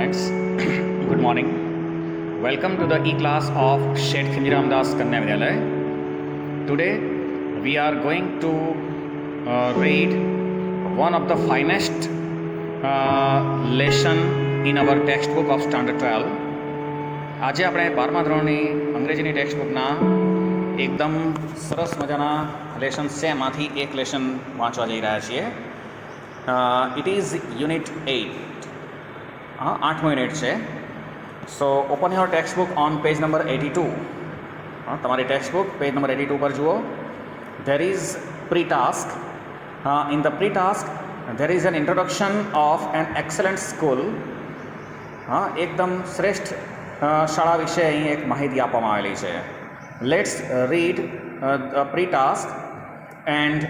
students. Good morning. Welcome to the e-class of Shet Khimjiram Das Kanya Vidyalaya. Today we are going to read one of the finest lesson in our textbook of Standard 12. આજે આપણે 12મા ધોરણની અંગ્રેજીની ટેક્સ્ટબુકના એકદમ સરસ મજાના lesson છે એમાંથી એક lesson વાંચવા જઈ રહ્યા છીએ. It is unit 8. 8મો યુનિટ છે. So open your textbook on page number 82. તમારી ટેક્સ્ટબુક પેજ નંબર 82 પર જુઓ. There is pre task. In the pre task there is an introduction of an excellent school. એકદમ શ્રેષ્ઠ શાળા વિશે અહીં એક માહિતી આપવામાં આવેલી છે. Let's read pre task and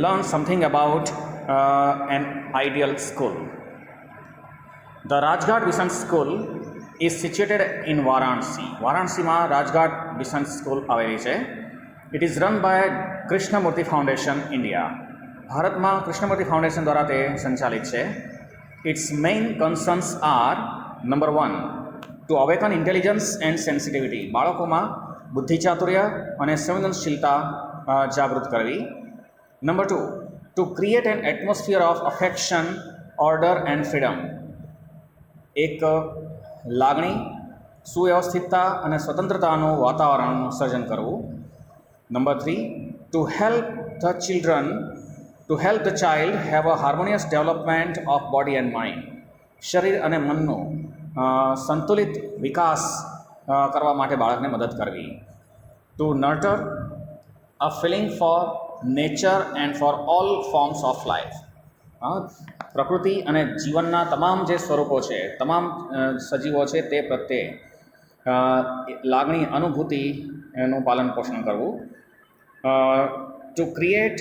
learn something about an ideal school. The Rajghat Besant School is situated in Varanasi. વારાણસીમાં રાજઘાટ બિસન્ટ સ્કૂલ આવેલી છે. It is run by Krishnamurti Foundation India. ભારતમાં કૃષ્ણમૂર્તિ ફાઉન્ડેશન દ્વારા તે સંચાલિત છે. Its main concerns are number 1 to awaken intelligence and sensitivity. બાળકોમાં બુદ્ધિચાતુર્ય અને સંવેદનશીલતા જાગૃત કરવી. Number 2 to create an atmosphere of affection, order and freedom. એક લાગણી, સુવ્યવસ્થિતતા અને સ્વતંત્રતાનું વાતાવરણનું સર્જન કરવું. Number 3 to help the child have a harmonious development of body and mind. શરીર અને મનનું સંતુલિત વિકાસ કરવા માટે બાળકને મદદ કરવી. To nurture a feeling for nature and for all forms of life. પ્રકૃતિ અને જીવનના તમામ જે સ્વરૂપો છે, તમામ સજીવો છે તે પ્રત્યે લાગણી, અનુભૂતિ એનું પાલન પોષણ કરવું. To create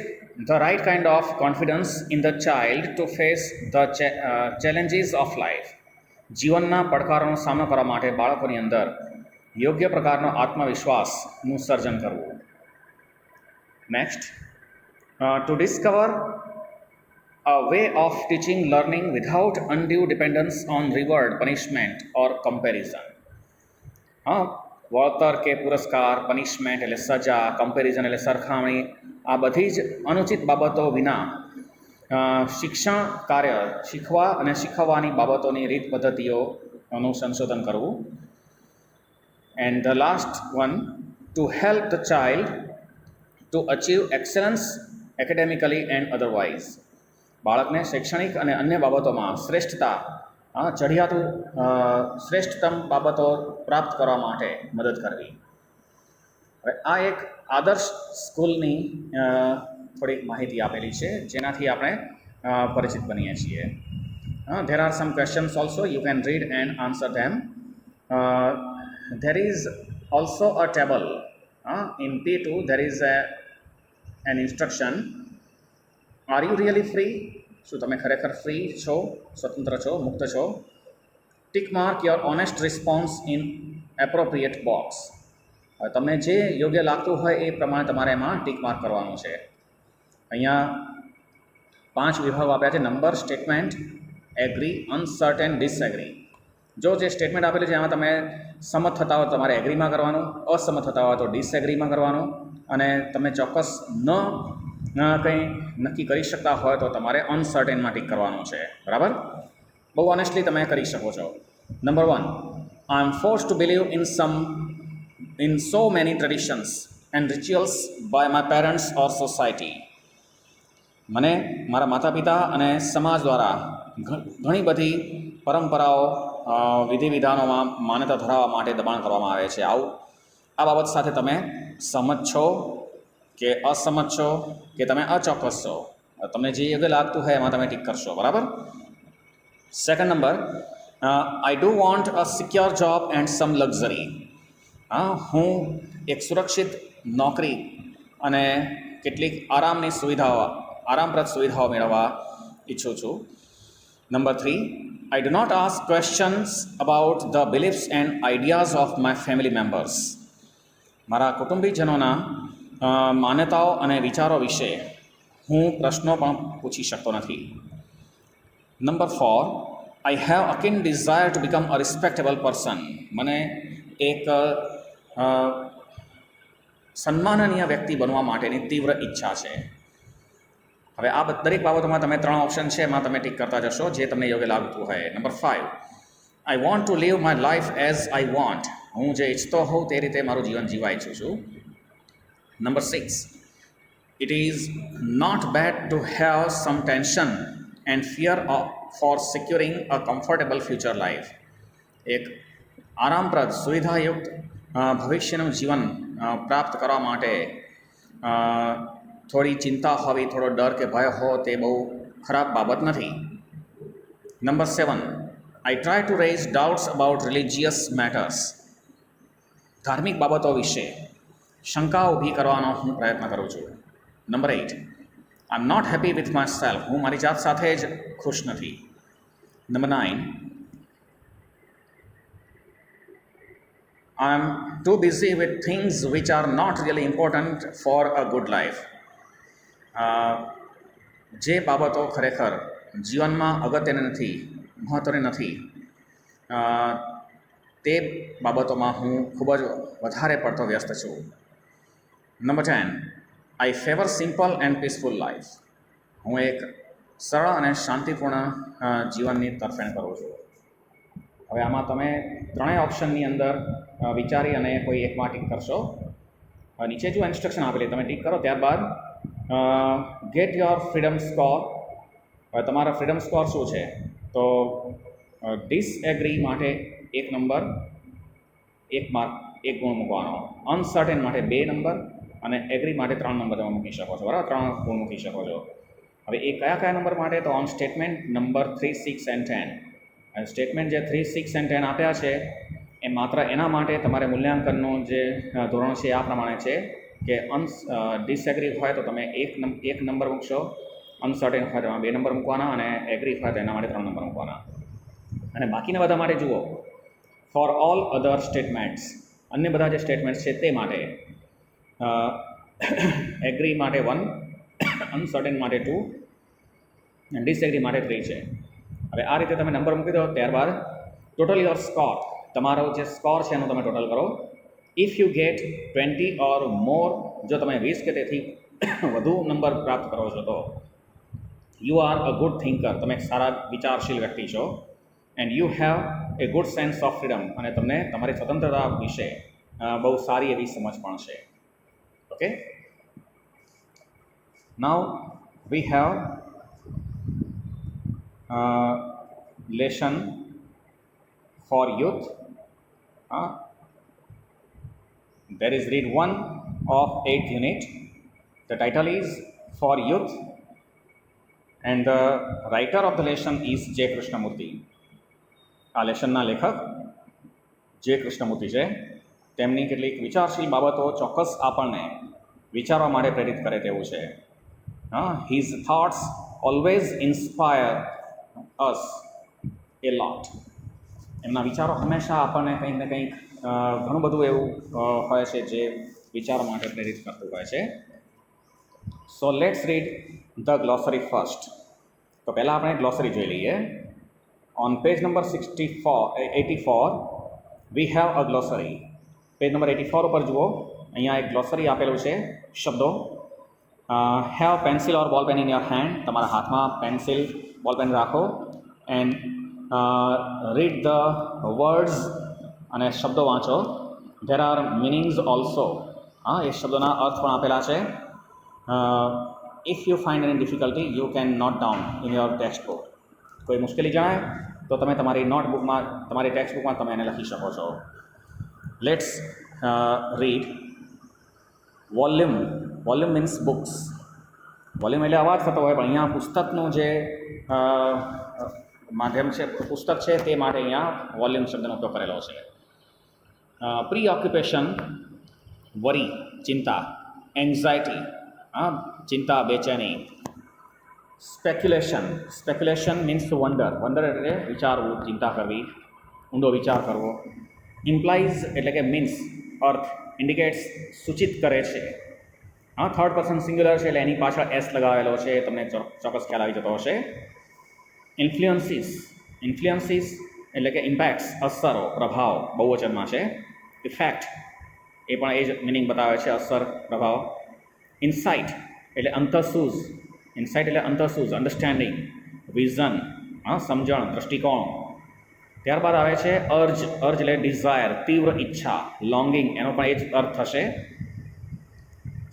the right kind of confidence in the child to face the challenges of life. જીવનના પડકારોનો સામનો કરવા માટે બાળકોની અંદર યોગ્ય પ્રકારનો આત્મવિશ્વાસનું સર્જન કરવું. Next, to discover a way of teaching learning without undue dependence on reward, punishment or comparison. વળતર કે પુરસ્કાર, પનિશમેન્ટ એટલે સજા, કમ્પેરિઝન એટલે સરખામણી, આ બધી જ અનુચિત બાબતો વિના શિક્ષણ કાર્ય, શીખવા અને શીખવવાની બાબતોની રીત પદ્ધતિઓનું સંશોધન કરવું. And the last one, to help the child to achieve excellence academically and otherwise. બાળકને શૈક્ષણિક અને અન્ય બાબતોમાં શ્રેષ્ઠતમ બાબતો પ્રાપ્ત કરવા માટે મદદ કરવી. હવે આ એક આદર્શ સ્કૂલની થોડીક માહિતી આપેલી છે, જેનાથી આપણે પરિચિત બનીએ છીએ. There are some questions also, you can read and answer them. There is also a table. In P2 there is N instruction. Are you really free? શું તમે ખરેખર ફ્રી છો, સ્વતંત્ર છો, મુક્ત છો? Tick mark your honest response in appropriate box. હવે તમને જે યોગ્ય લાગતું હોય એ પ્રમાણે તમારે એમાં ટિક માર્ક કરવાનું છે. અહીંયા 5 વિભાગો આપ્યા છે: નંબર, સ્ટેટમેન્ટ, એગ્રી, અનસર્ટેન, ડિસએગ્રી. જો જે સ્ટેટમેન્ટ આપેલું છે એમાં તમે સંમત થતા હોય તમારે એગ્રીમાં કરવાનું, અસંમત થતા હોય તો ડિસએગ્રીમાં કરવાનું, અને તમે ચોક્કસ કંઈ નક્કી કરી શકતા હોય તો તમારે અનસર્ટેનમાં ટીક કરવાનું છે. બરાબર? બહુ ઓનેસ્ટલી તમે કરી શકો છો. Number 1, I am force to believe in so many traditions and rituals by my parents or society. મને મારા માતા પિતા અને સમાજ દ્વારા ઘણી બધી પરંપરાઓ, વિધિ વિધાનોમાં માન્યતા ધરાવવા માટે દબાણ કરવામાં આવે છે. આ બાબત સાથે તમે સહમત છો કે અસંમત છો કે તમે અચોક્કસ છો? તમને જે યોગ્ય લાગતું હોય એમાં તમે ટીક કરશો. બરાબર? Second number, I do want a secure job and sum luxury. હું એક સુરક્ષિત નોકરી અને કેટલીક આરામપ્રદ સુવિધાઓ મેળવવા ઈચ્છું છું. Number 3, I do not ask questions about the beliefs and ideas of my family members. મારા કુટુંબીજનોના માન્યતાઓ અને વિચારો વિશે હું પ્રશ્નો પણ પૂછી શકતો નથી. Number 4, I have a keen desire to become a respectable person. મને એક સન્માનનીય વ્યક્તિ બનવા માટેની તીવ્ર ઈચ્છા છે. હવે આ દરેક બાબતોમાં તમે 3 ઓપ્શન છે એમાં તમે ટીક કરતા જશો જે તમને યોગ્ય લાગતું હોય. Number 5, I want to live my life as I want. હું જે ઈચ્છતો હોઉં તે રીતે મારું જીવન જીવા ઈચ્છું છું. Number 6, it is not bad to have some tension and fear for securing a comfortable future life. એક આરામપ્રદ સુવિધાયુક્ત ભવિષ્યનું જીવન પ્રાપ્ત કરવા માટે થોડી ચિંતા હોવી, થોડો ડર કે ભય હો તે બહુ ખરાબ બાબત નથી. Number 7, I try to raise doubts about religious matters. ધાર્મિક બાબતો વિશે શંકા ઊભી કરવાનો હું પ્રયત્ન કરું છું. Number 8, I am not happy with myself. હું મારી જાત સાથે જ ખુશ નથી. Number 9, I am too busy with things which are not really important for a good life. જે બાબતો ખરેખર જીવનમાં અગત્યની નથી, મહત્ત્વની નથી, તે બાબતોમાં હું ખૂબ જ વધારે પડતો વ્યસ્ત છું. Number 10, I favour simple and peaceful life. હું એક સરળ અને શાંતિપૂર્ણ જીવનની તરફેણ કરું છું. હવે આમાં તમે 3 ઓપ્શનની અંદર વિચારી અને કોઈ એકમાં ટીક કરશો. નીચે જો ઇન્સ્ટ્રક્શન આપેલી તમે ટીક કરો, ત્યારબાદ ગેટ યોર ફ્રીડમ સ્કોર. હવે તમારા ફ્રીડમ સ્કોર શું છે? તો ડિસએગ્રી માટે 1 નંબર, 1 માર્ક, 1 ગુણ મૂકવાનો. અનસર્ટેન માટે 2 નંબર અને એગ્રી માટે 3 નંબર તમે મૂકી શકો છો. બરાબર, 3 ગુણ મૂકી શકો છો. હવે એ કયા નંબર માટે? તો ઓન સ્ટેટમેન્ટ નંબર 3, 6 and 10. અને સ્ટેટમેન્ટ જે 3, 6 and 10 આપ્યા છે એ માત્ર એના માટે તમારે મૂલ્યાંકનનું જે ધોરણ છે આ પ્રમાણે છે કે ડિસએગ્રી હોય તો તમે 1 નંબર મૂકશો, અનસર્ટેન હોય તો 2 નંબર મૂકવાના અને એગ્રી હોય તો એના માટે 3 નંબર મૂકવાના. અને બાકીના બધા માટે જુઓ, ફોર ઓલ અધર સ્ટેટમેન્ટ્સ, અન્ય બધા જે સ્ટેટમેન્ટ્સ છે તે માટે એગ્રી માટે 1, અનસર્ટેન માટે 2 અને ડિસએગ્રી માટે 3 છે. હવે આ રીતે તમે નંબર મૂકી દો, ત્યારબાદ ટોટલ યોર સ્કોર, તમારો જે સ્કોર છે એનું તમે ટોટલ કરો. ઇફ યુ ગેટ 20 ઓર મોર, જો તમે 20 કે તેથી વધુ નંબર પ્રાપ્ત કરો છો તો you are a good thinker, તમે એક સારા વિચારશીલ વ્યક્તિ છો. And you have a good sense of freedom, અને તમને તમારી સ્વતંત્રતા વિશે બહુ સારી એવી સમજ પણ છે. Okay, now we have lesson for youth. There is read 1 of 8th unit. The title is For Youth and the writer of the lesson is J. Krishnamurti. આ લેશનના લેખક જે કૃષ્ણમૂર્તિ છે તેમની કેટલીક વિચારશીલ બાબતો ચોક્કસ આપણને વિચારવા માટે પ્રેરિત કરે તેવું છે. His thoughts always inspire us a lot. એમના વિચારો હંમેશા આપણને કંઈક ને કંઈક ઘણું બધું એવું હોય છે જે વિચારો માટે પ્રેરિત કરતું હોય છે. So let's read the glossary first. તો પહેલાં આપણે ગ્લોસરી જોઈ લઈએ. On page number 84 we have a glossary. Page number 84 ઉપર જુઓ, અહીંયા એક ગ્લોસરી આપેલું છે. શબ્દો હેવ પેન્સિલ ઓર બોલ પેન ઇન યોર હેન્ડ. તમારા હાથમાં પેન્સિલ બોલ પેન રાખો. એન્ડ રીડ ધ વર્ડ્સ, અને શબ્દો વાંચો. There are meanings also. એ શબ્દોના અર્થ પણ આપેલા છે. If you find any difficulty you can note down in your text book. કોઈ મુશ્કેલી જણાય તો તમે તમારી નોટબુકમાં, તમારી ટેક્સ્ટ બુકમાં તમે એને લખી શકો છો. Let's read volume. Volume means books. Volume એટલે અવાજ થતો હોય, પણ અહીંયા પુસ્તકનું જે માધ્યમ છે, પુસ્તક છે, તે માટે અહીંયા વોલ્યુમ શબ્દનો ઉપયોગ કરેલો છે. પ્રી ઓક્યુપેશન વરી, ચિંતા. એન્ઝાયટી, ચિંતા, બેચેની. Speculation. Speculation means to wonder. Wonder એટલે વિચારવું, ચિંતા કરવી, ઊંડો વિચાર કરવો. ઇમ્પ્લાઇઝ એટલે કે મીન્સ, અર્થ, ઇન્ડિકેટ્સ, સૂચિત કરે છે. થર્ડ પર્સન સિંગ્યુલર છે એટલે એની પાછળ એસ લગાવેલો છે, તમને ચોક્કસ ખ્યાલ આવી જતો હશે. ઇન્ફ્લુઅન્સીસ ઇન્ફ્લુઅન્સીસ એટલે કે ઇમ્પેક્ટ્સ, અસરો, પ્રભાવ બહુવચનમાં છે. ઇફેક્ટ એ પણ એ જ મિનિંગ બતાવે છે, અસર, પ્રભાવ. ઇન્સાઇટ એટલે અંતરસૂઝ, ઇન્સાઇટ એટલે અંતરસૂઝ, અન્ડરસ્ટેન્ડિંગ, વિઝન, સમજણ, દૃષ્ટિકોણ. ત્યારબાદ આવે છે અર્જ, અર્જ એટલે ડિઝાયર, તીવ્ર ઈચ્છા, લોંગિંગ, એનો પણ એ જ અર્થ થશે.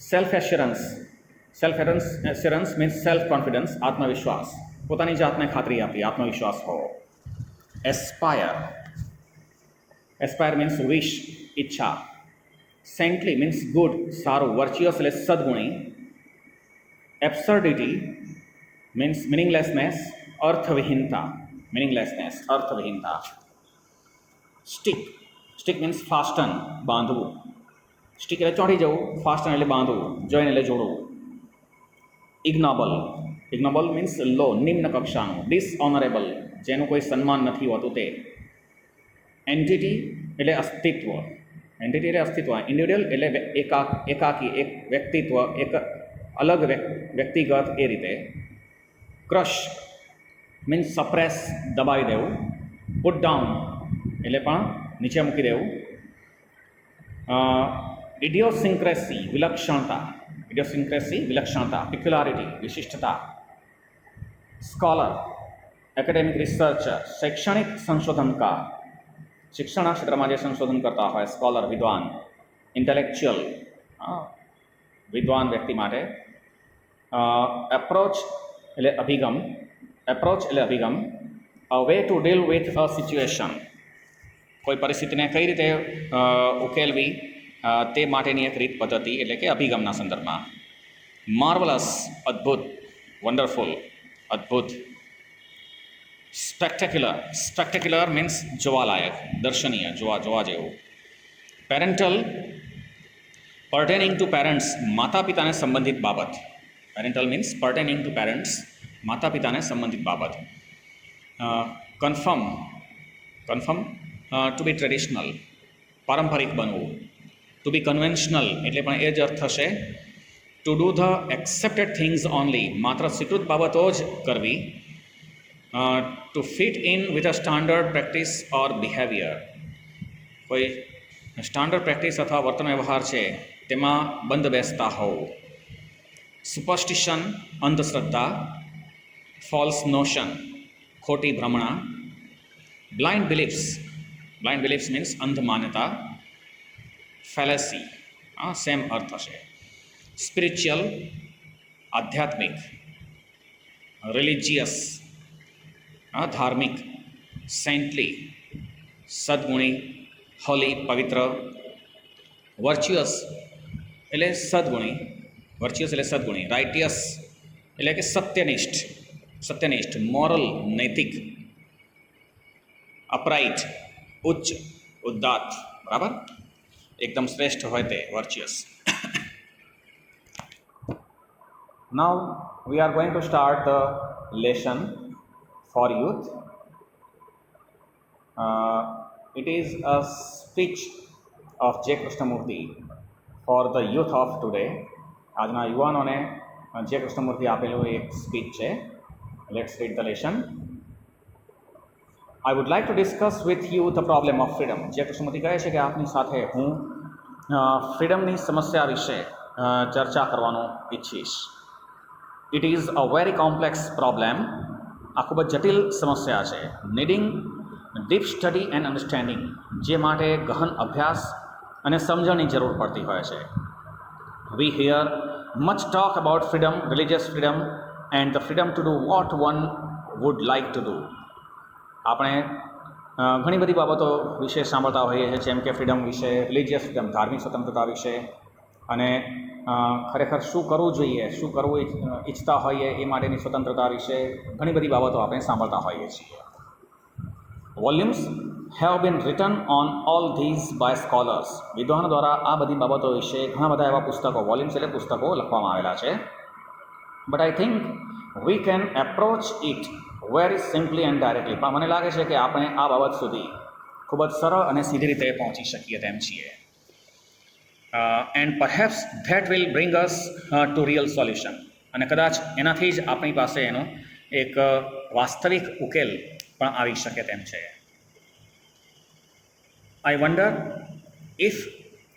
Self assurance, self assurance means self confidence, આત્મવિશ્વાસ, પોતાની જાતને ખાતરી આપી, આત્મવિશ્વાસ હોવો. એસ્પાયર, એસ્પાયર મીન્સ વિશ, ઈચ્છા. સેન્ટલી મીન્સ ગુડ, સારું. વર્ચ્યુઅસ એટલે સદગુણી. એબ્સર્ડિટી મીન્સ મિનિંગલેસનેસ, અર્થવિહીનતા, મિનિંગલેસનેસ, અર્થવિહીનતા. સ્ટિક, સ્ટિક મીન્સ ફાસ્ટન, બાંધવું. સ્ટિક એટલે ચોંટી જવું, ફાસ્ટન એટલે બાંધવું, જોઈન એટલે જોડવું. ઇગ્નોબલ, ઇગ્નોબલ મીન્સ લો, નિમ્ન કક્ષાનું. ડિસઓનરેબલ, જેનું કોઈ સન્માન નથી હોતું તે. એન્ટિટી એટલે અસ્તિત્વ, એન્ટિટી એટલે અસ્તિત્વ. ઇન્ડિવિડ્યુઅલ એટલે એકાકી, એક વ્યક્તિત્વ, એક અલગ વ્યક્તિગત, એ રીતે. ક્રશ મીન્સ સપ્રેસ, દબાવી દેવું. પુટ ડાઉન એટલે પણ નીચે મૂકી દેવું. ઇડિયોસિન્ક્રેસી વિલક્ષણતા, ઇડિયોસિન્ક્રેસી વિલક્ષણતા. પિક્યુલારિટી વિશિષ્ટતા. સ્કોલર એકેડેમિક રિસર્ચર, શૈક્ષણિક સંશોધનકાર, શિક્ષણના ક્ષેત્રમાં જે સંશોધન કરતા હોય, સ્કોલર વિદ્વાન. ઇન્ટેલેક્ચ્યુઅલ વિદ્વાન વ્યક્તિ માટે. એપ્રોચ એટલે અભિગમ, એપ્રોચ એટલે અભિગમ. A way to deal with a situation, કોઈ પરિસ્થિતિને કઈ રીતે ઉકેલવી તે માટેની એક રીત પદ્ધતિ, એટલે કે અભિગમના સંદર્ભમાં. માર્વલસ અદ્ભુત, વન્ડરફુલ અદ્ભુત. સ્પેક્ટેક્યુલર, સ્પેક્ટેક્યુલર મીન્સ જોવાલાયક, દર્શનીય, જોવા જેવું. પેરેન્ટલ પર્ટેનિંગ ટુ પેરેન્ટ્સ, માતા પિતાને સંબંધિત બાબત. Parental means pertaining to parents, માતા પિતાને સંબંધિત બાબત. Confirm, confirm to be traditional, પારંપરિક બનવું. ટુ બી કન્વેન્શનલ એટલે પણ એ જ અર્થ થશે. To do the accepted things only, માત્ર સ્વીકૃત બાબતો જ કરવી. To fit in with a standard practice or behaviour, કોઈ સ્ટાન્ડર્ડ પ્રેક્ટિસ અથવા વર્તન વ્યવહાર છે તેમાં બંધ બેસતા હોવું. સુપરસ્ટિશન અંધશ્રદ્ધા. ફોલ્સ નોશન ખોટી ભ્રમણા. Blind beliefs, blind beliefs means અંધ માન્યતા. ફેલેસી સેમ અર્થ હશે. સ્પિરિચ્યુઅલ આધ્યાત્મિક. રિલિજિયસ ધાર્મિક. સેન્ટલી સદગુણી, હોલી પવિત્ર. વર્ચ્યુઅસ એટલે સદગુણી, વર્ચ્યુઅસ એટલે સદગુણી. રાઇટિયસ એટલે કે સત્યનિષ્ઠ, સત્યનિષ્ઠ, મોરલ નૈતિક. અપરાઇટ ઉચ્ચ, ઉદ્દાત, બરાબર, એકદમ શ્રેષ્ઠ હોય તે વર્ચ્યુઅસ. Now we are going to start the lesson for youth. It is a speech of J. Krishnamurti for the youth of today. આજના યુવાનોને જે કૃષ્ણમૂર્તિ આપેલું એક સ્પીચ છે. Let's read the lesson. I would like to discuss with you the problem of freedom. જે કૃષ્ણમૂર્તિ કહે છે કે આપની સાથે હું ફ્રીડમની સમસ્યા વિશે ચર્ચા કરવાનું ઈચ્છીશ. It is a very complex problem. આ ખૂબ જ જટિલ સમસ્યા છે. Needing deep study and understanding, જે માટે ગહન અભ્યાસ અને સમજણની જરૂર પડતી હોય છે. We hear much talk about freedom, religious freedom and the freedom to do what one would like to do. આપણે ઘણી બધી બાબતો વિશે સાંભળતા હોઈએ છીએ, જેમ કે ફ્રીડમ વિશે, રિલિજિયસ ફ્રીડમ ધાર્મિક સ્વતંત્રતા વિશે, અને ખરેખર શું કરવું જોઈએ, શું કરવું ઈચ્છતા હોઈએ એ માટેની સ્વતંત્રતા વિશે ઘણી બધી બાબતો આપણે સાંભળતા હોઈએ છીએ. Volumes have been written on all these by scholars. વિદ્વાનો દ્વારા આ બધી બાબતો વિશે ઘણા બધા એવા પુસ્તકો, વોલ્યુમ્સ એટલે પુસ્તકો, લખવામાં આવેલા છે. But I think we can approach it very simply and directly. પણ મને લાગે છે કે આપણે આ બાબત સુધી ખૂબ જ સરળ અને સીધી રીતે પહોંચી શકીએ તેમ છીએ. And perhaps that will bring us to real solution. અને કદાચ એનાથી જ આપણી પાસે એનો એક વાસ્તવિક ઉકેલ પણ આવી શકે તેમ છે. I wonder if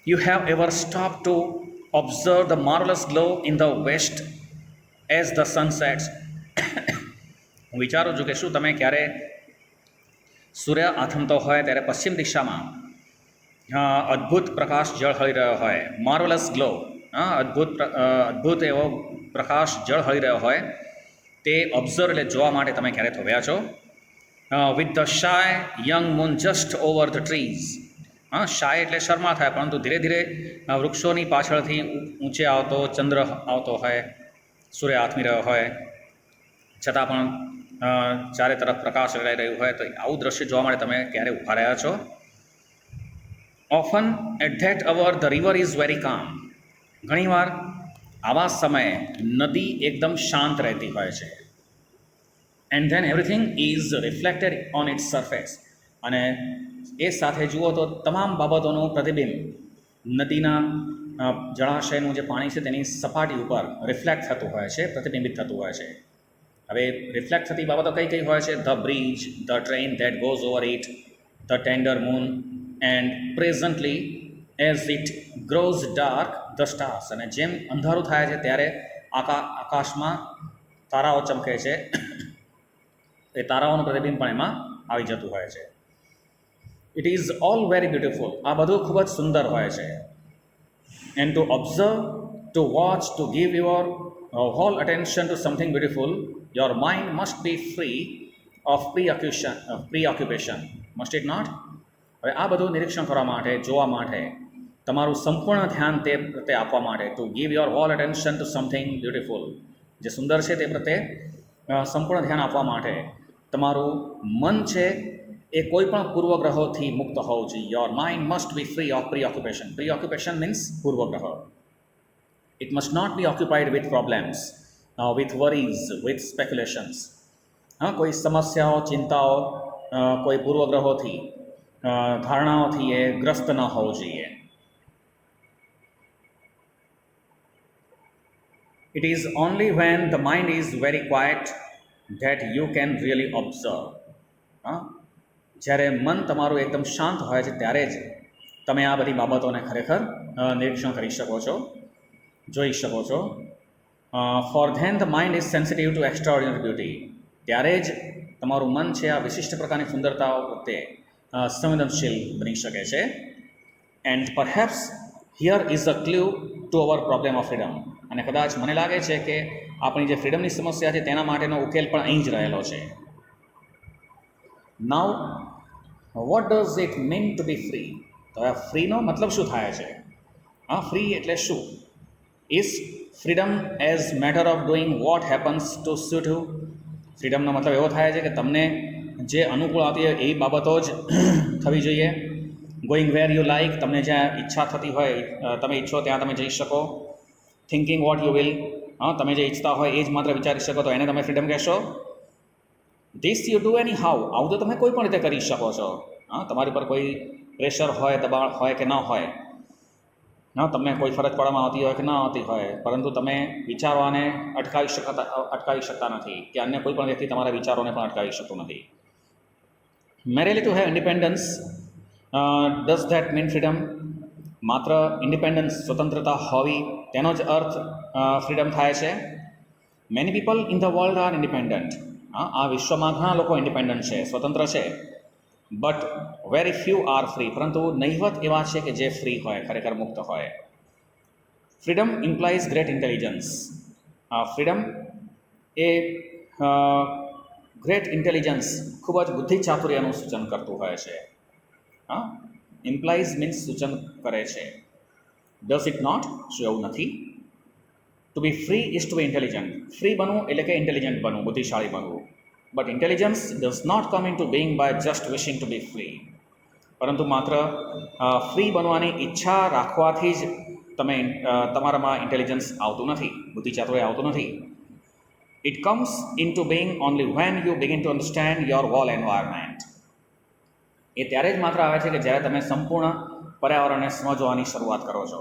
you have ever stopped to observe the marvelous glow in the west as the sun sets. હું વિચારું છું કે શું તમે ક્યારે સૂર્ય આથમતો હોય ત્યારે પશ્ચિમ દિશામાં અદ્ભુત પ્રકાશ ઝળહળી રહ્યો હોય, માર્વલસ ગ્લો, અદ્ભુત એવો પ્રકાશ ઝળહળી રહ્યો હોય તે ઓબ્ઝર્વ એટલે જોવા માટે તમે ક્યારે થોભ્યા છો? With the shy young moon just over the trees. Shy એટલે શર્મા થાય, પરંતુ ધીરે ધીરે વૃક્ષોની પાછળથી ઊંચે આવતો ચંદ્ર આવતો હોય, સૂર્ય આથમી રહ્યો હોય, છતાં પણ ચારે તરફ પ્રકાશ રેલાઈ રહ્યું હોય, તો આવું દ્રશ્ય જોવા માટે તમે ક્યારે ઊભા રહ્યા છો? Often at that hour the river is very calm. ઘણીવાર આવા સમયે નદી એકદમ શાંત રહેતી હોય છે. And then everything is reflected on it's surface. અને એ સાથે જુઓ તો તમામ બાબતોનું પ્રતિબિંબ નદીના જળાશયનું જે પાણી છે તેની સપાટી ઉપર રિફ્લેક્ટ થતું હોય છે, પ્રતિબિંબિત થતું હોય છે. હવે રિફ્લેક્ટ થતી બાબતો કઈ કઈ હોય છે? The bridge, the train that goes over it, the tender moon, and presently as it grows dark the stars. અને જેમ અંધારું થાય છે ત્યારે આકાશમાં તારાઓ ચમકે છે, એ તારાઓનું પ્રતિબિંબ પણ એમાં આવી જતું હોય છે. It is all very beautiful. આ બધું ખૂબ જ સુંદર હોય છે. And to observe, to watch, to give your whole attention to something beautiful, your mind must be free of preoccupation, must it not? હવે આ બધું નિરીક્ષણ કરવા માટે, જોવા માટે, તમારું સંપૂર્ણ ધ્યાન તે પ્રત્યે આપવા માટે, to give your whole attention to something beautiful, જે સુંદર છે તે પ્રત્યે સંપૂર્ણ ધ્યાન આપવા માટે તમારું મન છે એ કોઈ પણ પૂર્વગ્રહોથી મુક્ત હોવું જોઈએ. Your mind must be free of preoccupation. Preoccupation means પૂર્વગ્રહ. It must not be occupied with problems, with worries, with speculations. કોઈ સમસ્યાઓ, ચિંતાઓ, કોઈ પૂર્વગ્રહોથી, ધારણાઓથી એ ગ્રસ્ત ન હોવું જોઈએ. It is only when the mind is very quiet that you can really observe. જ્યારે મન તમારું એકદમ શાંત હોય છે ત્યારે જ તમે આ બધી બાબતોને ખરેખર નિરીક્ષણ કરી શકો છો, જોઈ શકો છો. For then the mind is sensitive to extraordinary beauty. ત્યારે જ તમારું મન છે આ વિશિષ્ટ પ્રકારની સુંદરતાઓ પ્રત્યે સંવેદનશીલ બની શકે છે. And perhaps here is a clue to our problem of freedom. અને કદાચ મને લાગે છે કે આપણી જે ફ્રીડમની સમસ્યા છે તેના માટેનો ઉકેલ પણ અહીં જ રહેલો છે. Now what does it mean to be free? તો આ ફ્રીનો મતલબ શું થાય છે? ફ્રી એટલે શું? Is freedom as matter of doing what happens to suit you? ફ્રીડમનો મતલબ એવો થાય છે કે તમને જે અનુકૂળ આવતી હોય એવી બાબતો જ થવી જોઈએ. ગોઈંગ વેર યુ લાઇક, તમને જ્યાં ઈચ્છા થતી હોય, તમે ઈચ્છો ત્યાં તમે જઈ શકો. થિંકિંગ વોટ યુ વિલ, તમે જે ઈચ્છતા હોય એ જ માત્ર વિચારી શકો, તો એને તમે ફ્રીડમ કહેશો. This you do any how, આવું તો તમે કોઈ પણ રીતે કરી શકો છો. તમારી પર કોઈ પ્રેશર હોય, દબાણ હોય કે ન હોય, તમને કોઈ ફરજ પાડવામાં આવતી હોય કે ન આવતી હોય, પરંતુ તમે વિચારવાને અટકાવી શકતા નથી, કે અન્ય કોઈ પણ વ્યક્તિ તમારા વિચારોને પણ અટકાવી શકતું નથી. Merely to have independence, does that mean freedom? માત્ર ઇન્ડિપેન્ડન્સ, સ્વતંત્રતા હોવી, તેનો જ અર્થ ફ્રીડમ થાય છે. Many people in the world are independent. આ વિશ્વમાં ઘણા લોકો ઇન્ડિપેન્ડન્ટ છે, સ્વતંત્ર છે. But very few are free. પરંતુ નહિવત એવા છે કે જે ફ્રી હોય, ખરેખર મુક્ત હોય. Freedom implies great intelligence. Freedom એ ગ્રેટ ઇન્ટેલિજન્સ, ખૂબ જ બુદ્ધિ ચાતુર્યનું સૂચન કરતું હોય છે. ઇમ્પ્લાઇઝ મીન્સ સૂચન કરે છે. Does it not? શું એવું નથી? To be free is to be intelligent. Free બનવું એટલે કે ઇન્ટેલિજન્ટ બનવું, બુદ્ધિશાળી બનવું. But intelligence does not come in two being by just wishing to be free. પરંતુ માત્ર ફ્રી બનવાની ઈચ્છા રાખવાથી જ તમારામાં ઇન્ટેલિજન્સ આવતું નથી, બુદ્ધિચાતુર્ય આવતું નથી. It comes in two being only when you begin to understand your whole environment. એ ત્યારે જ માત્ર આવે છે કે જ્યારે તમે સંપૂર્ણ પર્યાવરણને સમજવાની શરૂઆત કરો છો.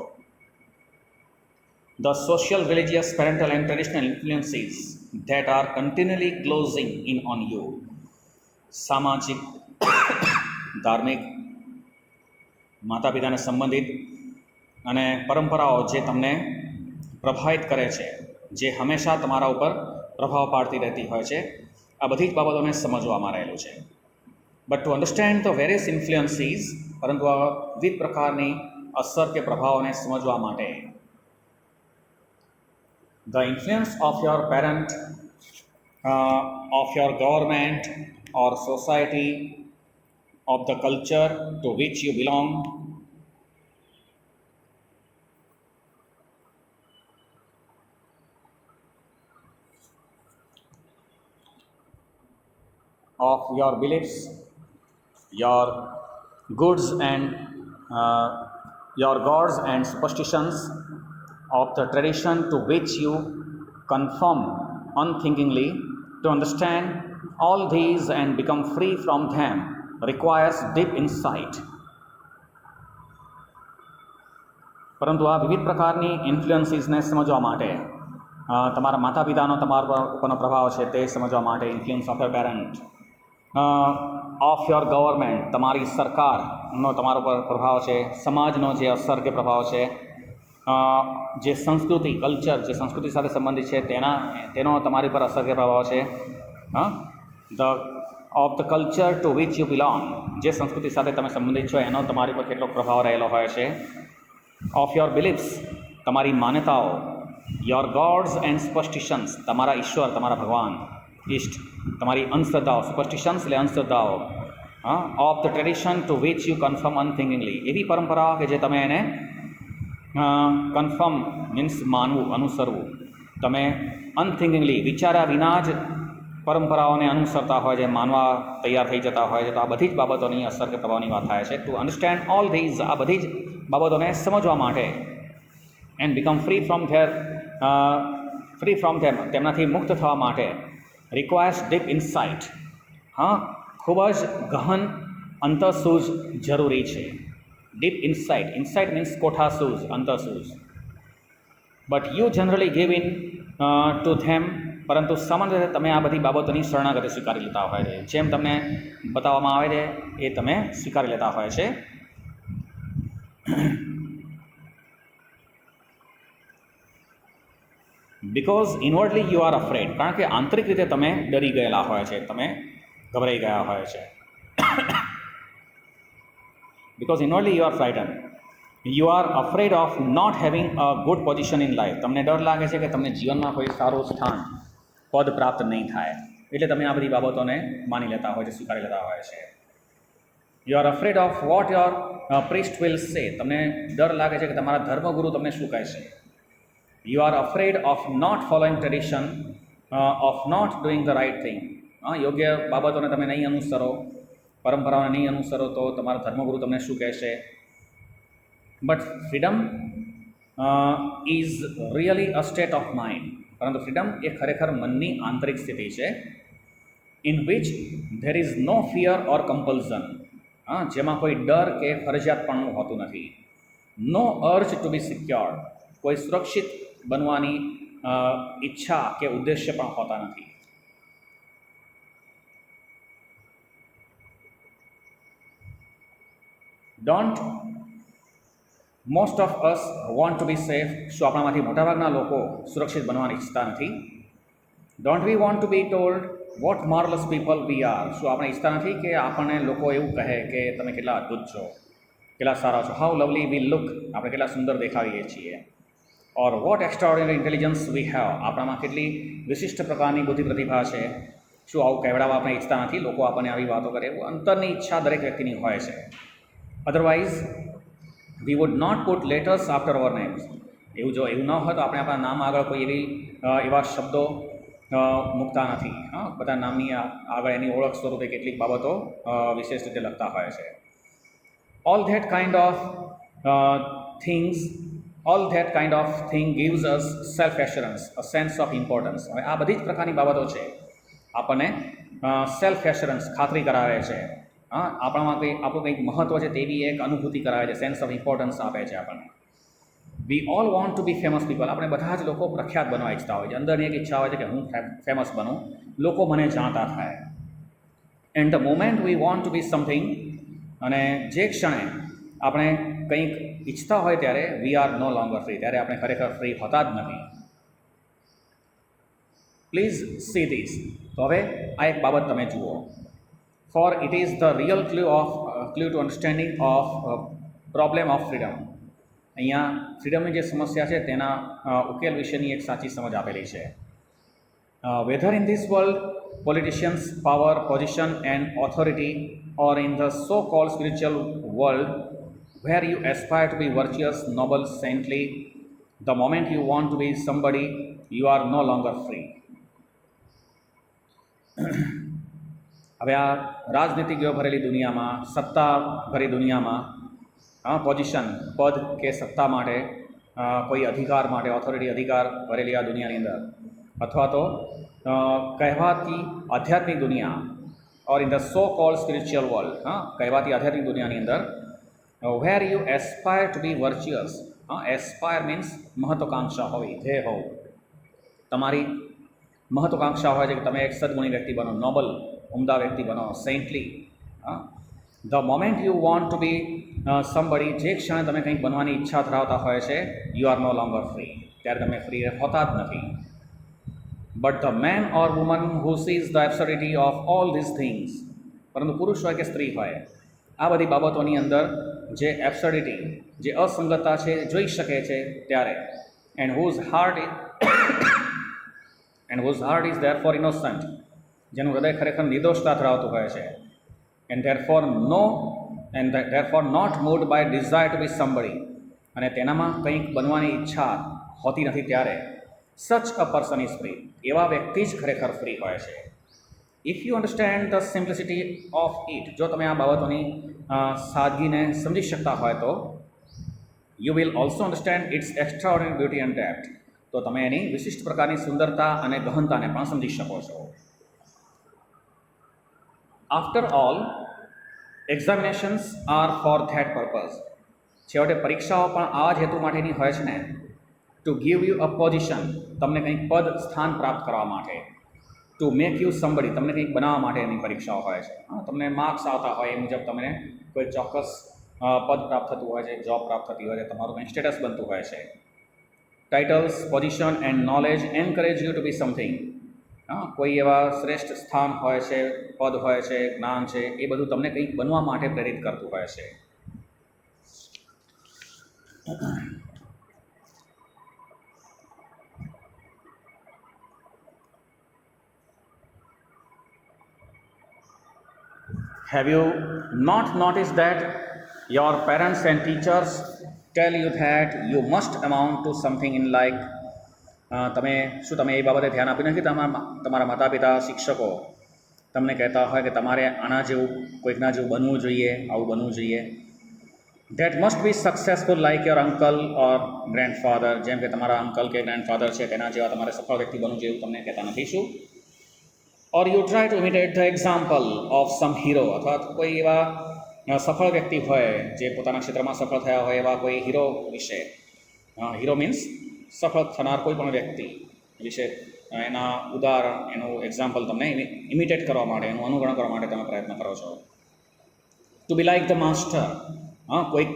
The social, religious, parental and traditional influences that are continually closing in on you. સામાજિક, ધાર્મિક, માતા પિતાને સંબંધિત અને પરંપરાઓ જે તમને પ્રભાવિત કરે છે, જે હંમેશા તમારા ઉપર પ્રભાવ પાડતી રહેતી હોય છે, આ બધી જ બાબતોને સમજવામાં રહેલું છે. But to understand the various influences, પરંતુ આ વિવિધ પ્રકારની અસર કે પ્રભાવોને સમજવા માટે the influence of your parent, of your government or society, of the culture to which you belong, of your beliefs, your goods and your gods and superstitions, of the tradition to which you conform unthinkingly. To understand all these and become free from them requires deep insight. પરંતુ આ વિવિધ પ્રકારની ઇન્ફ્લુઅન્સીસને સમજવા માટે, તમારા માતા પિતાનો તમારા ઉપરનો પ્રભાવ છે તે સમજવા માટે, influence of your parent, of your government, તમારી સરકારનો તમારા ઉપર પ્રભાવ છે, સમાજનો જે અસર કે પ્રભાવ છે, જે સંસ્કૃતિ, કલ્ચર, જે સંસ્કૃતિ સાથે સંબંધિત છે તેનો તમારી પર અસર કે પ્રભાવ છે, of the culture two which you belong, જે સંસ્કૃતિ સાથે તમે સંબંધિત છો એનો તમારી પર કેટલો પ્રભાવ રહેલો હોય છે, ઓફ યોર બિલીફ્સ, તમારી માન્યતાઓ, યોર ગોડ્સ એન્ડ સુપરસ્ટિશન્સ, તમારા ઈશ્વર, તમારા ભગવાન, ઈષ્ટ, તમારી અંધશ્રદ્ધાઓ, સુપરસ્ટિશન્સ એટલે અંધશ્રદ્ધાઓ, of the tradition to which you confirm unthinkingly, એવી પરંપરા કે જે તમે એને કન્ફર્મ મીન્સ માનવું, અનુસરવું, તમે અનથિંકિંગલી, વિચાર્યા વિના જ પરંપરાઓને અનુસરતા હોય છે, માનવા તૈયાર થઈ જતા હોય છે. તો આ બધી જ બાબતોની અસર કે પ્રભાવની વાત થાય છે. ટુ અન્ડરસ્ટેન્ડ ઓલ ધીઝ, આ બધી જ બાબતોને સમજવા માટે, and become free from them, તેમનાથી મુક્ત થવા માટે, રિક્વાયર્સ ડીપ ઇન્સાઇટ, ખૂબ જ ગહન અંતઃસૂઝ જરૂરી છે. ડીપ ઇન્સાઇટ, ઇન્સાઇટ મીન્સ કોઠાસૂઝ, અંતઃસૂઝ. But you generally give in to them, પરંતુ સામાન્ય રીતે તમે આ બધી બાબતોની શરણાગતિ સ્વીકારી લેતા હોય છે. જેમ તમને બતાવવામાં આવે છે એ તમે સ્વીકારી લેતા હોય છે. Because inwardly you are afraid, કારણ કે આંતરિક રીતે તમે ડરી ગયેલા હોય છે, તમે ગભરાઈ ગયા હોય છે. Because inwardly you are frighten, you are afraid of not having a good position in life, તમને ડર લાગે છે કે તમને જીવનમાં કોઈ સારું સ્થાન, પદ પ્રાપ્ત નહીં થાય, એટલે તમે આ બધી બાબતોને માની લેતા હોય છે, સ્વીકારી લેતા હોય છે. You are afraid of what your priest will સે, તમને ડર લાગે છે કે તમારા ધર્મગુરુ તમને શું કહેશે. You are afraid of not following tradition, of not doing the right thing, યોગ્ય બાબતોને તમે નહીં અનુસરો, પરંપરાઓને નહીં અનુસરો તો તમારા ધર્મગુરુ તમને શું કહેશે. But freedom is really a state of mind, પરંતુ ફ્રીડમ એ ખરેખર મનની આંતરિક સ્થિતિ છે. In which there is no fear or compulsion, જેમાં કોઈ ડર કે ફરજિયાતપણું હોતું નથી. No urge to be secured, કોઈ સુરક્ષિત બનવાની ઈચ્છા કે ઉદ્દેશ્ય પણ હોતા નથી. Don't most of us want to be safe, શું આપણામાંથી મોટાભાગના લોકો સુરક્ષિત બનવાની ઈચ્છતા નથી. Don't we want to B told what marvellous people we are, શું આપણે ઈચ્છતા નથી કે આપણને લોકો એવું કહે કે તમે કેટલા અદ્ભુત છો, કેટલા સારા છો. હાઉ લવલી વી લુક, આપણે કેટલા સુંદર દેખાઈએ છીએ. ઓર vote extraordinary intelligence we have, આપણામાં કેટલી વિશિષ્ટ પ્રકારની બુદ્ધિ પ્રતિભા છે. શું આવું કહેવડાવવા આપણે ઈચ્છતા નથી, લોકો આપણને આવી વાતો કરે, એવું અંતરની ઈચ્છા દરેક વ્યક્તિની હોય છે. Otherwise we would not put letters after our names, એવું ન હોય તો આપણે આપણા નામ આગળ કોઈ એવા શબ્દો મૂકતા નથી. બધા નામની આગળ એની ઓળખ સ્વરૂપે કેટલીક બાબતો વિશેષ રીતે લખતા હોય છે. All that kind of thing gives us self assurance, a sense of importance. હવે આ બધી જ પ્રકારની બાબતો છે આપણને સેલ્ફ એશ્યોરન્સ, ખાતરી કરાવે છે, આપણામાં આપણું કંઈક મહત્ત્વ છે તેવી એક અનુભૂતિ કરાવે છે, સેન્સ ઓફ ઇમ્પોર્ટન્સ આપે છે આપણને. We all want to be famous people, આપણે બધા જ લોકો પ્રખ્યાત બનવા ઈચ્છતા હોય છે. અંદરની એક ઈચ્છા હોય છે કે હું ફેમસ બનું, લોકો મને જાણતા થાય. And the moment we want to be something, અને જે ક્ષણે આપણે કંઈક ઈચ્છતા હોય ત્યારે we are no longer free, ત્યારે આપણે ખરેખર ફ્રી હોતા જ નથી. Please see this. તો હવે આ એક બાબત તમે જુઓ. For it is the real clue to understanding of problem of freedom. અહીંયા ફ્રીડમની જે સમસ્યા છે તેના ઉકેલ વિશેની એક સાચી સમજ આપેલી છે. Whether in this world politicians, power, position and authority, or in the so-called spiritual world where you aspire to be virtuous, noble, saintly, the moment you want to be somebody, you are no longer free. હવે આ રાજનીતિજ્ઞો ભરેલી દુનિયામાં, સત્તા ભરી દુનિયામાં, position, પદ કે સત્તા માટે, કોઈ અધિકાર માટે, ઓથોરિટી અધિકાર ભરેલી આ દુનિયાની અંદર, અથવા તો કહેવાતી આધ્યાત્મિક દુનિયા, or in the so called spiritual world, કહેવાતી આધ્યાત્મિક દુનિયાની અંદર, where you aspire to be virtuous. Aspire means મહત્વકાંક્ષા હોવી, ધ્યેય હોવું. તમારી મહત્વકાંક્ષા હોય છે કે તમે એક સદગુણી વ્યક્તિ બનો, નોબલ, ઉમદા વ્યક્તિ બનો, saintly. The moment you want to be somebody, જે ક્ષણે તમે કંઈક બનવાની ઈચ્છા ધરાવતા હોય છે, you are no longer free, ત્યારે તમે ફ્રી હોતા જ નથી. But the man or woman who sees the absurdity of all these things, પરંતુ પુરુષ હોય કે સ્ત્રી હોય, આ બધી બાબતોની અંદર જે એબ્સર્ડિટી, જે અસંગતતા છે જોઈ શકે છે ત્યારે, and whose heart is therefore innocent, જેનું હૃદય ખરેખર નિર્દોષતા ધરાવતું હોય છે, and therefore not moved by desire to be somebody, અને તેનામાં કંઈક બનવાની ઈચ્છા હોતી નથી, ત્યારે સચ અ પર્સન ઇઝ ફ્રી, એવા વ્યક્તિ જ ખરેખર ફ્રી હોય છે. If you understand the simplicity of it, જો તમે આ બાબતોની સાદગીને સમજી શકતા હોય તો, you will also understand its extraordinary beauty and depth, તો તમે એની વિશિષ્ટ પ્રકારની સુંદરતા અને ગહનતાને પણ સમજી શકો છો. After all, examinations are for that purpose. છેવટે પરીક્ષાઓ પણ આ જ હેતુ માટેની હોય છે ને, to give you a position, તમને કંઈક પદ સ્થાન પ્રાપ્ત કરવા માટે, ટુ મેક યુ સમબડી, તમને કંઈક બનાવવા માટે એની પરીક્ષાઓ હોય છે. તમને માર્ક્સ આવતા હોય એ મુજબ તમને કોઈ ચોક્કસ પદ પ્રાપ્ત થતું હોય છે, જોબ પ્રાપ્ત થતી હોય છે, તમારું કંઈ સ્ટેટસ બનતું હોય છે. Titles, position and knowledge encourage you to be something. કોઈ એવા શ્રેષ્ઠ સ્થાન હોય છે, પદ હોય છે, જ્ઞાન છે, એ બધું તમને કંઈક બનવા માટે પ્રેરિત કરતું હોય છે. Have you not noticed that your parents and teachers tell you that you must amount to something in life? તમે એ બાબતે ધ્યાન આપ્યું નથી? તમારા માતા પિતા, શિક્ષકો તમને કહેતા હોય કે તમારે આના જેવું, કોઈકના જેવું બનવું જોઈએ, આવું બનવું જોઈએ. That must be successful like your uncle or grandfather, જેમ કે તમારા અંકલ કે ગ્રેન્ડફાધર છે તેના જેવા તમારે સફળ વ્યક્તિ બનવું જોઈએ એવું તમને કહેતા નથી શું? Or you try to imitate the example of sum hero, અથવા કોઈ એવા સફળ વ્યક્તિ હોય જે પોતાના ક્ષેત્રમાં સફળ થયા હોય એવા કોઈ હીરો વિશે, હીરો મીન્સ સફળ થનાર કોઈ પણ વ્યક્તિ વિશે એના ઉદાહરણ, એનું એક્ઝામ્પલ તમને ઇમિટેટ કરવા માટે, એનું અનુકરણ કરવા માટે તમે પ્રયત્ન કરો છો. To be like the master, કોઈ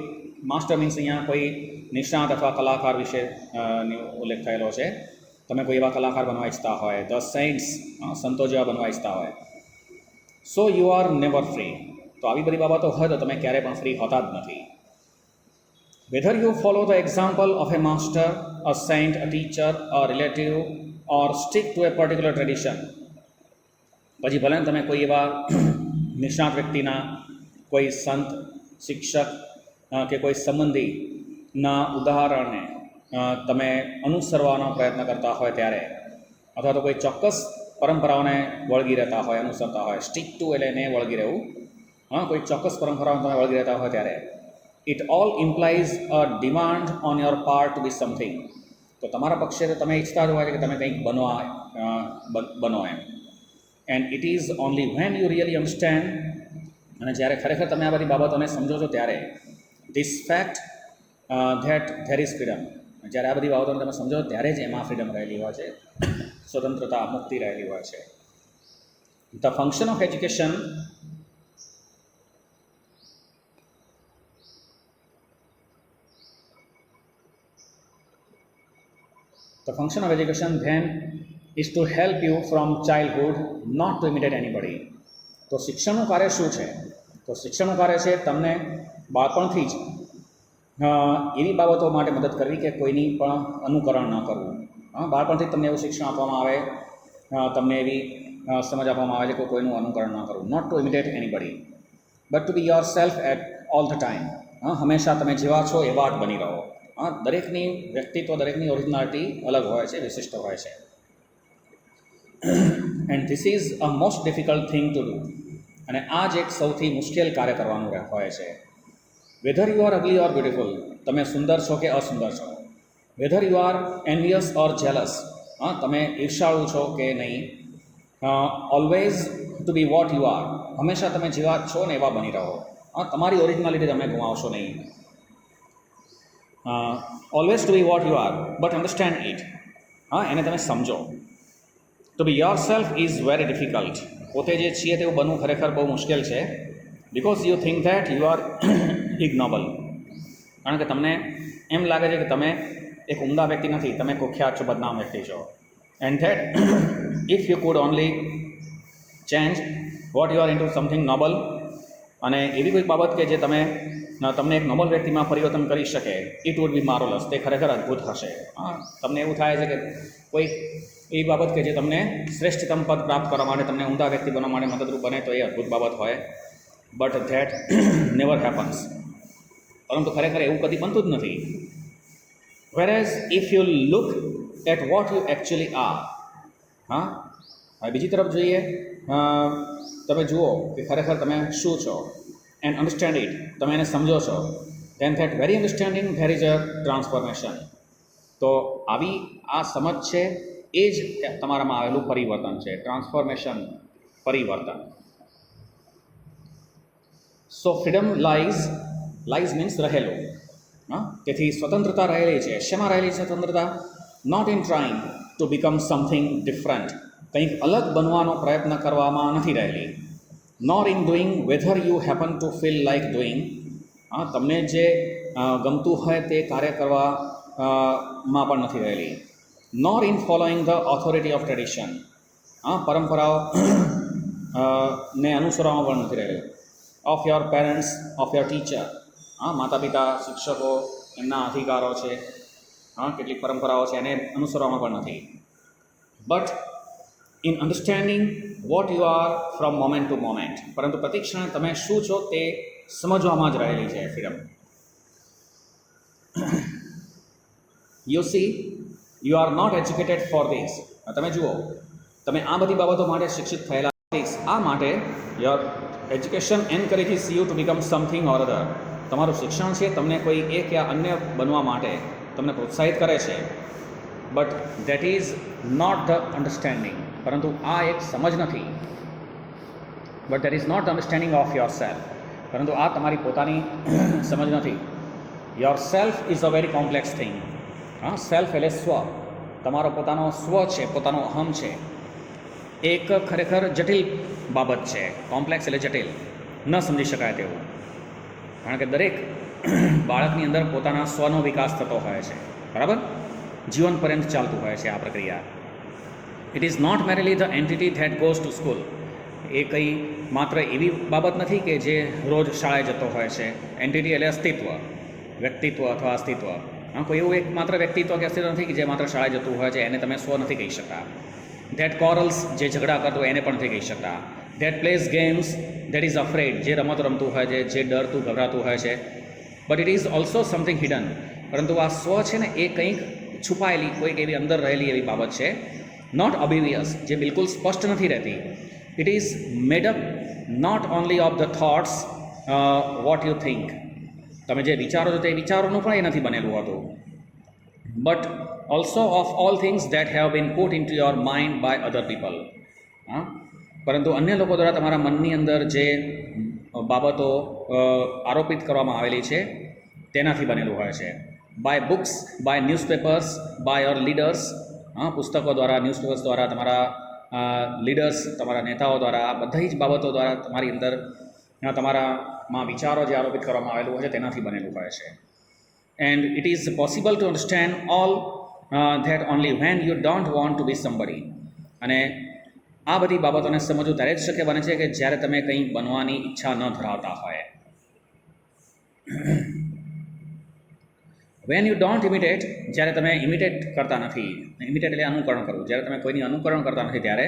માસ્ટર મીન્સ અહીંયા કોઈ નિષ્ણાત અથવા કલાકાર વિશે ઉલ્લેખ થયેલો છે. તમે કોઈ એવા કલાકાર બનવા ઈચ્છતા હોય, ધ સેન્ટ્સ, સંતો જેવા બનવા ઈચ્છતા હોય. So you are never free. તો આવી બધી બાબતો હોય તો તમે ક્યારેય પણ ફ્રી હોતા જ નથી. Whether you follow the example of a master, a saint, a teacher, a relative or stick to a particular tradition. પછી ભલે તમે કોઈ એવા નિષ્ણાત વ્યક્તિના, કોઈ સંત, શિક્ષક કે કોઈ સંબંધીના ઉદાહરણને તમે અનુસરવાનો પ્રયત્ન કરતા હોય ત્યારે, અથવા તો કોઈ ચોક્કસ પરંપરાઓને વળગી રહેતા હોય, અનુસરતા હોય. સ્ટીક ટુ એટલે એને વળગી રહેવું, કોઈ ચોક્કસ પરંપરાઓને તમે વળગી રહેતા હોય ત્યારે, it all implies a demand on your part to be something. તો તમારા પક્ષે તો તમે ઈચ્છતા જ હોય છે કે તમે કંઈક બનો એમ. And it is only when you really understand, અને જ્યારે ખરેખર તમે આ બધી બાબતોને સમજો છો ત્યારે, this fact that there is freedom, જ્યારે આ બધી બાબતોને તમે સમજો ત્યારે જ એમાં ફ્રીડમ રહેલી હોય છે, સ્વતંત્રતા, મુક્તિ રહેલી હોય છે. The function of education The function of education then is to help you from childhood not to imitate anybody. તો શિક્ષણનું કાર્ય શું છે? તો શિક્ષણનું કાર્ય છે તમને બાળપણથી જ એવી બાબતો માટે મદદ કરવી કે કોઈની પણ અનુકરણ ન કરવું. બાળપણથી તમને એવું શિક્ષણ આપવામાં આવે, તમને એવી સમજ આપવામાં આવે છે કે કોઈનું અનુકરણ ન કરવું. Not to imitate anybody but to be yourself at all the time. હંમેશા તમે જેવા છો એવા જ બની રહો. દરેકની વ્યક્તિત્વ, દરેકની ઓરિજિનાલિટી અલગ હોય છે, વિશિષ્ટ હોય છે. And this is a most difficult thing to do. અને આ જ એક સૌથી મુશ્કેલ કાર્ય કરવાનું હોય છે. Whether you are ugly or beautiful, તમે સુંદર છો કે અસુંદર છો. Whether you are envious or jealous, તમે ઈર્ષાળુ છો કે નહીં. Always to be what you are, હંમેશા તમે જેવા છો ને એવા બની રહો. તમારી ઓરિજિનાલિટી તમે ગુમાવશો નહીં. Always to be what you are but understand it. એને તમે સમજો. To be yourself is very difficult. પોતે જે છીએ તેવું બનવું ખરેખર બહુ મુશ્કેલ છે. Because you think that you are ignoble. કારણ કે તમને એમ લાગે છે કે તમે એક ઉમદા વ્યક્તિ નથી, તમે કુખ્યાત છો, બદનામ વ્યક્તિ છો. And that if you could only change what you are into something noble, અને એવી કોઈ બાબત કે જે તમને એક નોબલ વ્યક્તિમાં પરિવર્તન કરી શકે, ઇટ વુડ બી મારોલસ. તે ખરેખર અદ્ભુત હશે. તમને એવું થાય છે કે કોઈ એવી બાબત કે જે તમને શ્રેષ્ઠતમ પદ પ્રાપ્ત કરવા માટે, તમને ઉમદા વ્યક્તિ બનવા માટે મદદરૂપ બને, તો એ અદ્ભુત બાબત હોય. But that never happens. પરંતુ ખરેખર એવું કદી બનતું જ નથી. Whereas if you look at what you actually are, હવે બીજી તરફ જોઈએ, તમે જુઓ કે ખરેખર તમે શું છો. એન્ડ અન્ડરસ્ટેન્ડ ઇટ, તમે એને સમજો છો. Then that very understanding there is a transformation. તો આવી આ સમજ છે એ જ તમારામાં આવેલું પરિવર્તન છે. ટ્રાન્સફોર્મેશન, પરિવર્તન. સો ફ્રીડમ લાઈઝ મીન્સ રહેલું. તેથી સ્વતંત્રતા રહેલી છે. શેમાં રહેલી છે સ્વતંત્રતા? Not in trying to become something different, કંઈક અલગ બનવાનો પ્રયત્ન કરવામાં નથી રહેલી. Nor in doing whether you happen to feel like doing, તમને જે ગમતું હોય તે કાર્ય કરવામાં પણ નથી રહેલી. Nor in following the authority of tradition, પરંપરાઓ ને અનુસરવામાં પણ નથી રહેલી. Of your parents, of your teacher, માતા પિતા, શિક્ષકો, એમના અધિકારો છે, કેટલીક પરંપરાઓ છે, એને અનુસરવામાં પણ નથી. But in understanding what you are from moment to moment, પરંતુ પ્રતિક્ષણે તમે શું છો તે સમજવામાં જ રહેલી છે freedom. You see you are not educated for this. તમે જુઓ, તમે આ બધી બાબતો માટે શિક્ષિત થયેલા નથી. આ માટે your education encourages you to become something or other. તમારું શિક્ષણ છે તમને કોઈ એક યા અન્ય બનવા માટે તમને પ્રોત્સાહિત કરે છે. But that is not the understanding, પરંતુ આ એક સમજ નથી. But that is not the understanding of yourself, પરંતુ આ તમારી પોતાની સમજ નથી. Yourself is a very complex thing. Self એટલે સ્વ, તમારો પોતાનો સ્વ છે, પોતાનો અહમ છે, એક ખરેખર જટિલ બાબત છે. કોમ્પ્લેક્સ એટલે જટિલ, ન સમજી શકાય તેવું. કારણ કે દરેક બાળકની અંદર પોતાના સ્વનો વિકાસ થતો હોય છે, બરાબર? જીવન પર્યંત ચાલતું હોય છે આ પ્રક્રિયા. It is not merely the entity that goes to school. એ કંઈ માત્ર એવી બાબત નથી કે જે રોજ શાળાએ જતો હોય છે. એન્ટિટી એટલે અસ્તિત્વ, વ્યક્તિત્વ અથવા અસ્તિત્વ. કોઈ એવું એક માત્ર વ્યક્તિત્વ કે અસ્તિત્વ નથી કે જે માત્ર શાળાએ જતું હોય છે, એને તમે સ્વ નથી કહી શકતા. ધેટ કોરલ્સ, જે ઝઘડા કરતો હોય એને પણ નથી કહી શકતા. That plays games, that is afraid, જે રમત રમતું હોય છે, જે ડરતું ગભરાતું હોય છે. But it is also something hidden. પરંતુ આ સ્વ છે ને એ કંઈક છુપાયેલી, કોઈક એવી અંદર રહેલી એવી બાબત છે. નોટ ઓબ્વિયસ, જે બિલકુલ સ્પષ્ટ નથી રહેતી. It is made up not only of the thoughts what you think. તમે જે વિચારો છો તે વિચારોનું પણ એ નથી બનેલું હતું. But also of all things that have been put into your mind by other people. પરંતુ અન્ય લોકો દ્વારા તમારા મનની અંદર જે બાબતો આરોપિત કરવામાં આવેલી છે તેનાથી બનેલું હોય છે. By books, by newspapers, by your leaders. પુસ્તકો દ્વારા, ન્યૂઝપેપર્સ દ્વારા, તમારા લીડર્સ, તમારા નેતાઓ દ્વારા, આ બધી જ બાબતો દ્વારા તમારી અંદર તમારામાં વિચારો જે આરોપિત કરવામાં આવેલું હોય છે તેનાથી બનેલું હોય છે. And it is possible to understand all that only when you don't want to be somebody. અને આ બધી બાબતોને સમજવું ત્યારે જ શક્ય બને છે કે જ્યારે તમે કંઈ બનવાની ઈચ્છા ન ધરાવતા હોય. વેન યુ ડોન્ટ ઇમિટેટ, જ્યારે તમે ઇમિટેટ કરતા નથી, ઇમિટેટ એટલે અનુકરણ કરવું, જ્યારે તમે કોઈની અનુકરણ કરતા નથી ત્યારે.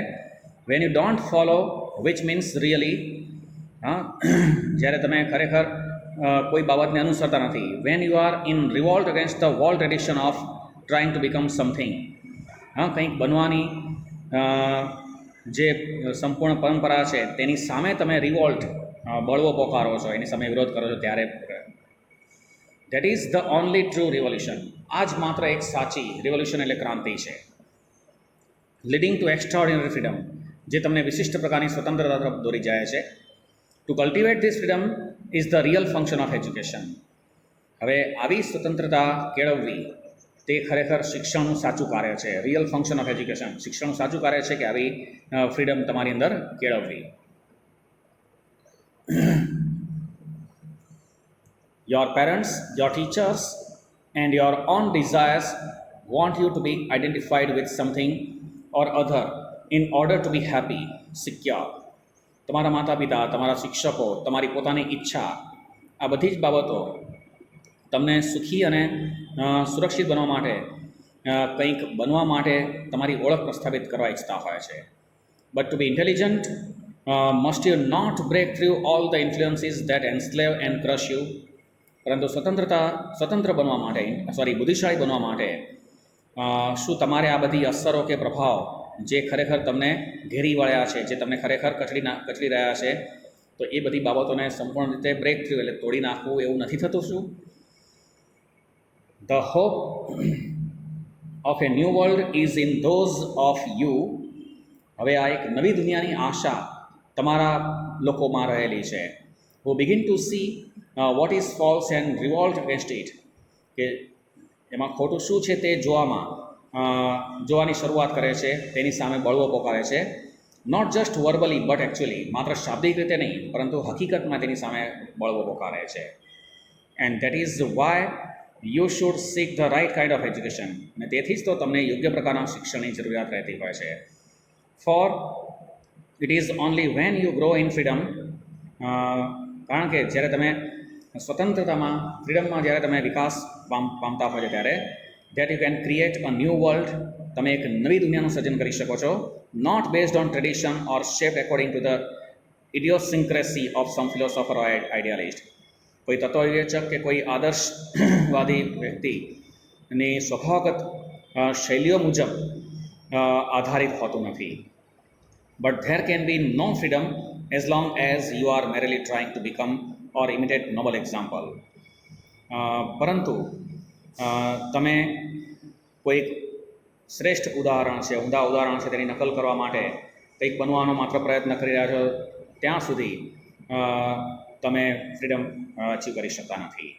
Van you don't follow, which means really, જ્યારે તમે ખરેખર કોઈ બાબતને અનુસરતા નથી. When you are in Revolt against the wall tradition of trying to become something, કંઈક બનવાની જે સંપૂર્ણ પરંપરા છે તેની સામે તમે રિવોલ્ટ, બળવો પોકારો છો, એની સામે વિરોધ કરો છો ત્યારે. That is the only true revolution. આ જ માત્ર એક સાચી રિવોલ્યુશન એટલે ક્રાંતિ છે. લીડિંગ ટુ એક્સ્ટ્રાઓર્ડિનરી ફ્રીડમ, જે તમને વિશિષ્ટ પ્રકારની સ્વતંત્રતા તરફ દોરી જાય છે. To cultivate this freedom is the real function of education. હવે આવી સ્વતંત્રતા કેળવવી તે ખરેખર શિક્ષણનું સાચું કાર્ય છે. રિયલ ફંક્શન ઓફ એજ્યુકેશન, શિક્ષણનું સાચું કાર્ય છે કે આવી ફ્રીડમ તમારી અંદર કેળવવી. Your parents, your teachers, and your own desires want you to be identified with something or other in order to be happy, secure. તમારા માતા પિતા, તમારા શિક્ષકો, તમારી પોતાની ઈચ્છા, આ બધી જ બાબતો તમને સુખી અને સુરક્ષિત બનવા માટે, કંઈક બનવા માટે તમારી ઓળખ પ્રસ્થાપિત કરવા ઈચ્છતા હોય છે. But to be intelligent must you not break through all the influences that enslave and crush you. પરંતુ સ્વતંત્ર બનવા માટે, બુદ્ધિશાળી બનવા માટે શું તમારે આ બધી અસરો કે પ્રભાવ જે ખરેખર તમને ઘેરી વળ્યા છે, જે તમને ખરેખર કચડી રહ્યા છે, તો એ બધી બાબતોને સંપૂર્ણ રીતે બ્રેક થ્રુ એટલે તોડી નાખવું એવું નથી થતું શું? The hope of A new world is in those of you. હવે આ એક નવી દુનિયાની આશા તમારા લોકોમાં રહેલી છે. who begin to see what is false and revolt against it. કે એમાં ખોટું શું છે તે જોવાની શરૂઆત કરે છે, તેની સામે બળવો પોકારે છે. Not just verbally but actually, માત્ર શાબ્દિક રીતે નહીં પરંતુ હકીકતમાં તેની સામે બળવો પોકારે છે. And that is why you should seek the right kind of education. અને તેથી જ તો તમને યોગ્ય પ્રકારના શિક્ષણની જરૂરિયાત રહેતી હોય છે. Four it is only when you grow in freedom, કારણ કે જ્યારે તમે સ્વતંત્રતામાં, ફ્રીડમમાં જ્યારે તમે વિકાસ પામતા હોય છે ત્યારે that you can create a new world, તમે એક નવી દુનિયાનું સર્જન કરી શકો છો. Not based on tradition or shaped according to the idiosyncrasy of some philosopher or idealist. કોઈ તત્વવિવેચક કે કોઈ આદર્શવાદી વ્યક્તિની સ્વભાવગત શૈલીઓ મુજબ આધારિત હોતું નથી. But there can be no freedom as long as you are merely trying to become or imitate noble example. પરંતુ તમે કોઈક શ્રેષ્ઠ ઉદાહરણ છે, ઉમદા ઉદાહરણ છે, તેની નકલ કરવા માટે કંઈક બનવાનો માત્ર પ્રયત્ન કરી રહ્યા છો ત્યાં સુધી તમે ફ્રીડમ અચીવ કરી શકતા નથી.